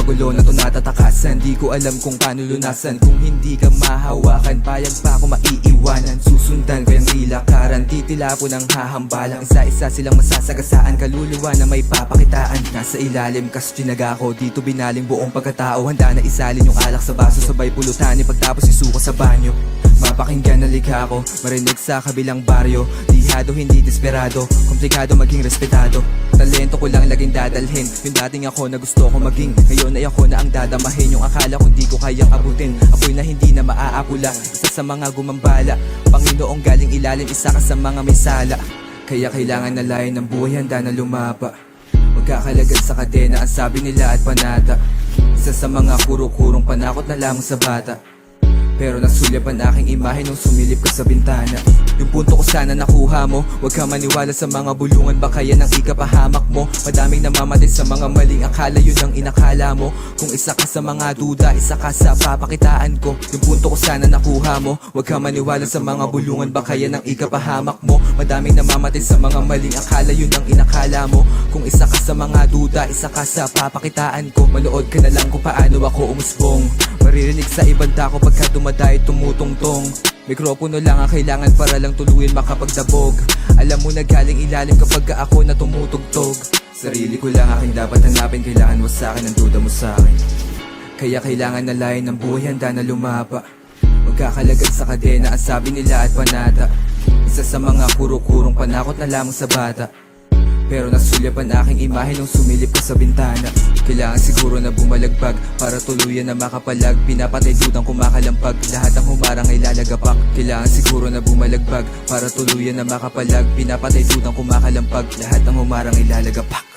magulo na to natatakasan. Di ko alam kung paano lunasan. Kung hindi ka mahawakan, payag pa ako maiiwanan. Susundan ko yung ilakaran, titila po ng hahambalang. Isa-isa silang masasagasaan, kaluluwa na may papakitaan. Nasa ilalim kas tinaga ko, dito binaling buong pagkatao. Handa na isalin yung alak sa baso, sabay pulutan pagtapos isuko sa banyo. Mapakinggan na likha ko, marinig sa kabilang baryo. Lihado, hindi desperado, komplikado maging respetado. Talento ko lang laging dadalhin, yung dating ako na gusto ko maging. Ngayon ay ako na ang dadamahin, yung akala kong di ko kayang abutin. Apoy na hindi na maaapula, isa sa mga gumambala. Panginoong galing ilalim, isa ka sa mga may sala. Kaya kailangan na layan ng buhay, handa na lumapa. Magkakalagad sa kadena, ang sabi nila at panata. Isa sa mga kuro-kurong panakot na lamang sa bata. Pero nasulyap ang aking imahe nung sumilip ka sa bintana. Yung punto ko sana nakuha mo, huwag ka maniwala sa mga bulungan, baka yan ang ikapahamak mo. Madaming namamatay sa mga maling akala, yun ang inakala mo. Kung isa ka sa mga duda, isa ka sa papakitaan ko. Yung punto ko sana nakuha mo, huwag ka maniwala sa mga bulungan, baka yan ang ikapahamak mo. Madaming namamatay sa mga maling akala, yun ang inakala mo. Kung isa ka sa mga duda, isa ka sa papakitaan ko. Manood ka na lang kung paano ako umusbong. Maririnig sa ibanda ko pagka dumadayo tumutungtong. Mikropono lang ang kailangan para lang tuluyan makapagdabog. Alam mo na galing ilalim kapag ako na tumutugtog. Sarili ko lang aking dapat hanapin, kailangan mo sa akin ang duda mo sa akin. Kaya kailangan na layan ng buhay, handa na lumapa. Magkakalagad sa kadena, ang sabi nila at panata. Isa sa mga kuro-kurong panakot na lamang sa bata. Pero nasulyap ang aking imahe nung sumilip ka sa bintana. Kailangan siguro na bumalagbag para tuluyan na makapalag. Pinapatay dudang kumakalampag, lahat ng humarang ay lalagapak. Kailangan siguro na bumalagbag para tuluyan na makapalag. Pinapatay dudang kumakalampag, lahat ng humarang ay lalagapak.